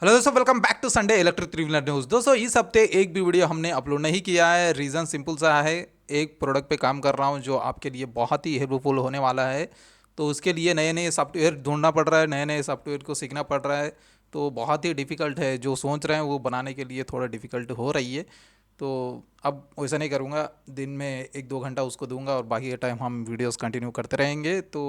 Hello दोस्तों, welcome back to Sunday electric three wheeler news. दोस्तों इस हफ्ते एक भी वीडियो हमने अपलोड नहीं किया है। रीज़न सिंपल सा है, एक प्रोडक्ट पे काम कर रहा हूँ जो आपके लिए बहुत ही हेल्पफुल होने वाला है। तो उसके लिए नए नए सॉफ्टवेयर ढूंढना पड़ रहा है, नए नए सॉफ्टवेयर को सीखना पड़ रहा है। तो बहुत ही डिफ़िकल्ट है, जो सोच रहे हैं वो बनाने के लिए थोड़ा डिफ़िकल्ट हो रही है। तो अब वैसा नहीं करूँगा, दिन में एक दो घंटा उसको दूंगा और बाकी के टाइम हम वीडियोस कंटिन्यू करते रहेंगे। तो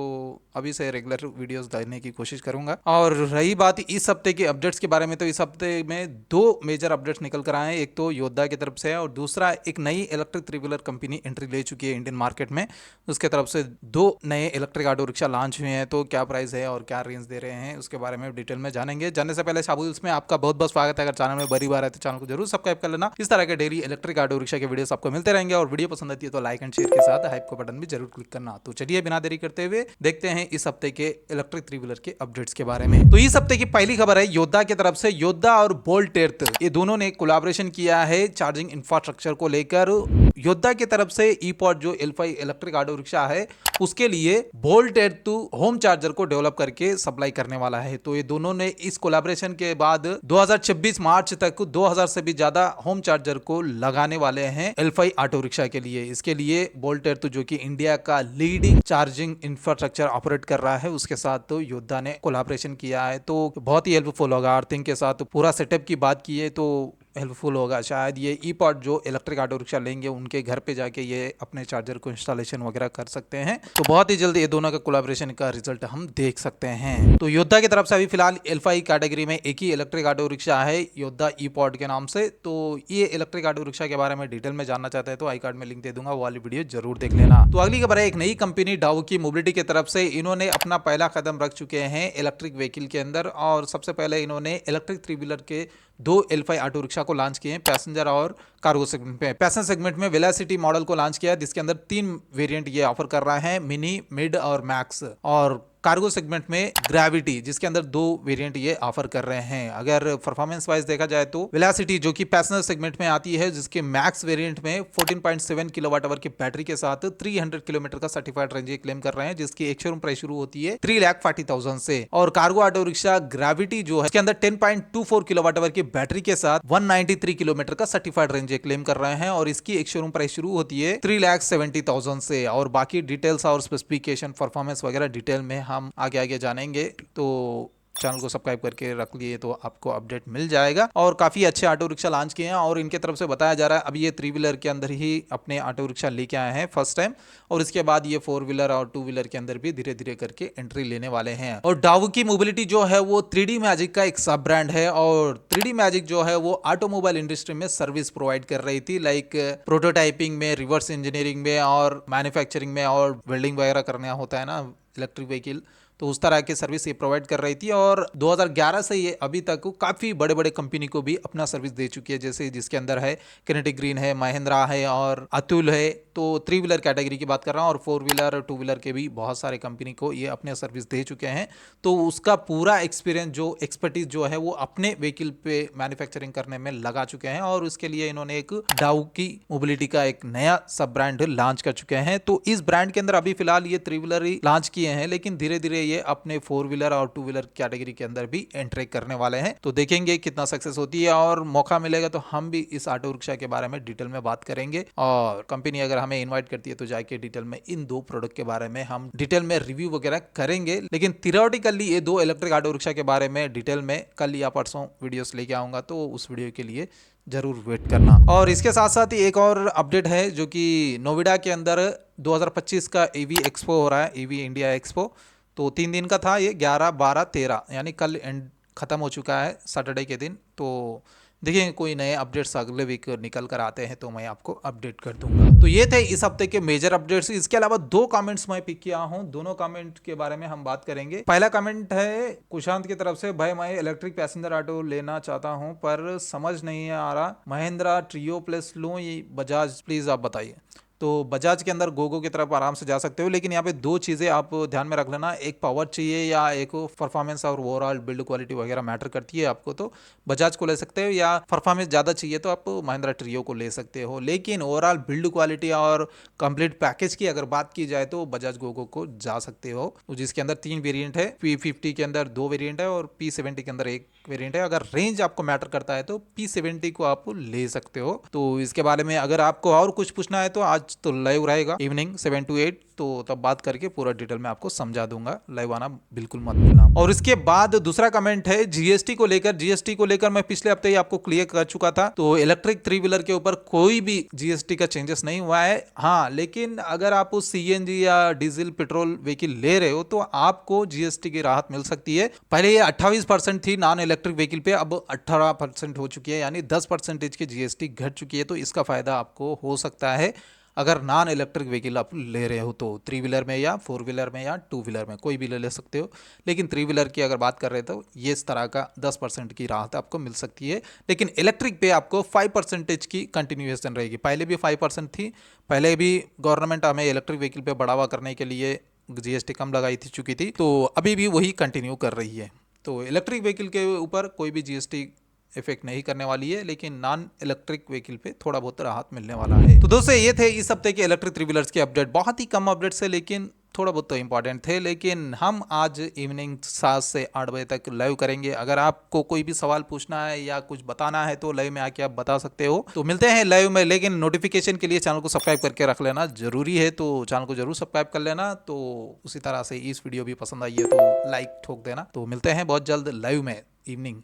अभी से रेगुलर वीडियोस डालने की कोशिश करूँगा। और रही बात इस हफ्ते के अपडेट्स के बारे में, तो इस हफ्ते में दो मेजर अपडेट्स निकल कर आए हैं। एक तो योद्धा की तरफ से है और दूसरा एक नई electric three wheeler company entry ले चुकी है इंडियन मार्केट में। उसके तरफ से दो नए इलेक्ट्रिक ऑटो रिक्शा लॉन्च हुए हैं। तो क्या प्राइस है और क्या रेंज दे रहे हैं उसके बारे में डिटेल में जानेंगे। जानने से पहले शाबुल्स में आपका बहुत बहुत स्वागत है। अगर चैनल में बड़ी बार है तो चैनल को जरूर सब्सक्राइब कर लेना। इस तरह के डेली इलेक्ट्रिक ऑटो रिक्शा के वीडियोस आपको मिलते रहेंगे और वीडियो पसंद आती है तो लाइक एंड शेयर के साथ हाइप को बटन भी जरूर क्लिक करना। तो चलिए बिना देरी करते हुए देखते हैं इस हफ्ते के इलेक्ट्रिक थ्री व्हीलर के अपडेट्स के बारे में। तो इस हफ्ते की पहली खबर है योद्धा की तरफ से। योद्धा और बोल्ट एर्थ ये दोनों ने कोलैबोरेशन किया है चार्जिंग इंफ्रास्ट्रक्चर को लेकर। योद्धा की तरफ से ई-पॉड जो L5 इलेक्ट्रिक ऑटो रिक्शा है उसके लिए बोल्ट एर्थ होम चार्जर को डेवलप करके सप्लाई करने वाला है। तो ये दोनों ने इस कोलैबोरेशन के बाद 2026 मार्च तक 2000 से भी ज्यादा होम चार्जर को लगाने वाले हैं L5 ऑटो रिक्शा के लिए। इसके लिए बोल्ट एर्थ जो कि इंडिया का लीडिंग चार्जिंग इंफ्रास्ट्रक्चर ऑपरेट कर रहा है उसके साथ तो योद्धा ने कोलैबोरेशन किया है। तो बहुत ही हेल्पफुल होगा। अर्थिंग के साथ पूरा सेटअप की बात की है तो हेल्पफुल होगा। शायद ये ई-पॉड जो इलेक्ट्रिक ऑटो रिक्शा लेंगे उनके घर पे जाके ये अपने चार्जर को इंस्टॉलेशन वगैरह कर सकते हैं। तो बहुत ही जल्द ये दोनों का कोलैबोरेशन का रिजल्ट हम देख सकते हैं। तो योद्धा की तरफ से अभी फिलहाल L5 कैटेगरी में एक ही इलेक्ट्रिक ऑटो रिक्शा है योद्धा ई-पॉड के नाम से। तो ये इलेक्ट्रिक ऑटो रिक्शा के बारे में डिटेल में जानना चाहते हैं तो आई कार्ड में लिंक दे दूंगा, वो वाली वीडियो जरूर देख लेना। तो अगली खबर है एक नई कंपनी डाउकी मोबिलिटी की तरफ से। इन्होंने अपना पहला कदम रख चुके हैं इलेक्ट्रिक व्हीकल के अंदर और सबसे पहले इन्होंने इलेक्ट्रिक थ्री व्हीलर के दो L5 ऑटो रिक्शा को लॉन्च किए हैं पैसेंजर और कार्गो सेगमेंट में। पैसेंजर सेगमेंट में वेलोसिटी मॉडल को लॉन्च किया है जिसके अंदर तीन वेरिएंट ये ऑफर कर रहा है, मिनी, मिड और मैक्स। और कार्गो सेगमेंट में ग्रेविटी जिसके अंदर दो वेरिएंट ये ऑफर कर रहे हैं। अगर परफॉर्मेंस वाइज देखा जाए तो वेलोसिटी जो कि पैसेंजर सेगमेंट में आती है जिसके मैक्स वेरिएंट में 14.7 किलोवाट आवर की बैटरी के साथ 300 किलोमीटर का सर्टिफाइड रेंज क्लेम कर रहे हैं जिसकी एक शोरूम प्राइस शुरू होती है 3,40,000 से। और कार्गो ऑटो रिक्शा ग्रेविटी जो है इसके अंदर 10.24 किलोवाट आवर की बैटरी के साथ 193 किलोमीटर का सर्टिफाइड रेंज क्लेम कर रहे हैं और इसकी एक शोरूम प्राइस शुरू होती है 3,70,000 से। और बाकी डिटेल्स और स्पेसिफिकेशन परफॉर्मेंस वगैरह डिटेल में हम आगे आगे जानेंगे। तो चैनल को सब्सक्राइब करके रख लिए तो आपको अपडेट मिल जाएगा। और काफी अच्छे ऑटो रिक्शा लॉन्च किए हैं और इनके तरफ से बताया जा रहा है अभी ये थ्री व्हीलर के अंदर ही अपने ऑटो रिक्शा लेके आए हैं फर्स्ट टाइम और इसके बाद ये फोर व्हीलर और टू व्हीलर के अंदर भी धीरे धीरे करके एंट्री लेने वाले हैं। और डाउकी मोबिलिटी जो है वो 3D मैजिक का एक सब ब्रांड है और 3D मैजिक जो है वो ऑटोमोबाइल इंडस्ट्री में सर्विस प्रोवाइड कर रही थी, लाइक प्रोटोटाइपिंग में, रिवर्स इंजीनियरिंग में और मैन्युफैक्चरिंग में और वेल्डिंग वगैरह करना होता है ना इलेक्ट्रिक व्हीकल, तो उस तरह की सर्विस ये प्रोवाइड कर रही थी। और 2011 से ये अभी तक काफ़ी बड़े बड़े कंपनी को भी अपना सर्विस दे चुकी है, जैसे जिसके अंदर है किनेटिक ग्रीन है, महिंद्रा है और अतुल है। तो थ्री व्हीलर कैटेगरी की बात कर रहा हूँ और फोर व्हीलर और टू व्हीलर के भी बहुत सारे कंपनी को ये अपने सर्विस दे चुके हैं। तो उसका पूरा एक्सपीरियंस जो एक्सपर्टीज जो है वो अपने व्हीकल पे मैन्युफैक्चरिंग करने में लगा चुके हैं और उसके लिए इन्होंने एक डाउकी मोबिलिटी का एक नया सब ब्रांड लॉन्च कर चुके हैं। तो इस ब्रांड के अंदर अभी फिलहाल ये थ्री व्हीलर ही लॉन्च किए हैं लेकिन धीरे धीरे ये अपने फोर व्हीलर और टू व्हीलर कैटेगरी के अंदर भी एंट्री करने वाले हैं। तो देखेंगे कितना सक्सेस होती है और मौका मिलेगा तो हम भी इस ऑटो रिक्शा के बारे में डिटेल में बात करेंगे और कंपनी अगर हमें इनवाइट करती है तो जाके डिटेल में इन दो प्रोडक्ट के बारे में हम डिटेल में रिव्यू वगैरह करेंगे। लेकिन थियोरेटिकली ये दो इलेक्ट्रिक ऑटो रिक्शा के बारे में डिटेल में कल या परसों वीडियोस लेके आऊंगा, तो उस वीडियो के लिए जरूर वेट करना। और इसके साथ साथ ही एक और अपडेट है जो कि नोएडा के अंदर 2025 का ईवी एक्सपो हो रहा है, ईवी इंडिया एक्सपो। तो 3 दिन का था ये, 11, 12, 13 यानी कल एंड खत्म हो चुका है सैटरडे के दिन। तो देखिए कोई नए अपडेट्स अगले वीक निकल कर आते हैं तो मैं आपको अपडेट कर दूंगा। तो ये थे इस हफ्ते के मेजर अपडेट्स। इसके अलावा दो कमेंट्स मैं पिक किया हूं, दोनों कमेंट के बारे में हम बात करेंगे। पहला कमेंट है कुशांत की तरफ से, भाई मैं इलेक्ट्रिक पैसेंजर ऑटो लेना चाहता हूं पर समझ नहीं आ रहा, महिंद्रा ट्रियो प्लस लूं या बजाज, प्लीज आप बताइए। तो बजाज के अंदर गोगो की तरफ आराम से जा सकते हो, लेकिन यहाँ पे दो चीज़ें आप ध्यान में रख लेना, एक पावर चाहिए या एक परफॉर्मेंस और ओवरऑल बिल्ड क्वालिटी वगैरह मैटर करती है आपको, तो बजाज को ले सकते हो। या परफॉर्मेंस ज़्यादा चाहिए तो आप महिंद्रा ट्रियो को ले सकते हो। लेकिन ओवरऑल बिल्ड क्वालिटी और कंप्लीट पैकेज की अगर बात की जाए तो बजाज गोगो को जा सकते हो, जिसके अंदर 3 वेरिएंट है। P50 के अंदर 2 वेरिएंट है और P70 के अंदर एक वेरिएंट है। अगर रेंज आपको मैटर करता है तो P70 को आप ले सकते हो। तो इसके बारे में अगर आपको और कुछ पूछना है तो आज तो लाइव रहेगा इवनिंग 7 to 8, तो तब बात करके पूरा डिटेल में आपको समझा दूंगा। लाइव आना बिल्कुल मत भूलना। और इसके बाद दूसरा कमेंट है जीएसटी को लेकर। जीएसटी को लेकर मैं पिछले हफ्ते ही आपको क्लियर कर चुका था। तो इलेक्ट्रिक थ्री व्हीलर के ऊपर कोई भी जीएसटी का चेंजेस नहीं हुआ है। हाँ, लेकिन अगर आप उस सीएनजी या डीजल पेट्रोल व्हीकल ले रहे हो तो आपको जीएसटी की राहत मिल सकती है। पहले ये 28% थी नॉन इलेक्ट्रिक व्हीकल पे, अब 18% हो चुकी है, यानी 10% की जीएसटी घट चुकी है। तो इसका फायदा आपको हो सकता है अगर नॉन इलेक्ट्रिक व्हीकल आप ले रहे हो तो। थ्री व्हीलर में या फोर व्हीलर में या टू व्हीलर में कोई भी ले सकते हो, लेकिन थ्री व्हीलर की अगर बात कर रहे हो तो ये इस तरह का 10% की राहत आपको मिल सकती है। लेकिन इलेक्ट्रिक पे आपको 5% की कंटिन्यूएशन रहेगी। पहले भी 5% थी, पहले भी गवर्नमेंट हमें इलेक्ट्रिक व्हीकल पे बढ़ावा करने के लिए जीएसटी कम लगाई थी चुकी थी, तो अभी भी वही कंटिन्यू कर रही है। तो इलेक्ट्रिक व्हीकल के ऊपर कोई भी जीएसटी इफेक्ट नहीं करने वाली है, लेकिन नॉन इलेक्ट्रिक व्हीकल पे थोड़ा बहुत राहत मिलने वाला है। तो दोस्तों ये थे इस हफ्ते के इलेक्ट्रिक थ्री व्हीलर्स के अपडेट। बहुत ही कम अपडेट्स है लेकिन थोड़ा बहुत तो इंपॉर्टेंट थे। लेकिन हम आज इवनिंग 7 से 8 बजे तक लाइव करेंगे। अगर आपको कोई भी सवाल पूछना है या कुछ बताना है तो लाइव में आके आप बता सकते हो। तो मिलते हैं लाइव में, लेकिन नोटिफिकेशन के लिए चैनल को सब्सक्राइब करके रख लेना जरूरी है। तो चैनल को जरूर सब्सक्राइब कर लेना। तो उसी तरह से इस वीडियो भी पसंद आई है तो लाइक ठोक देना। तो मिलते हैं बहुत जल्द लाइव में इवनिंग,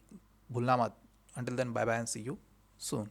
भूलना मत। Until then, bye bye and see you soon.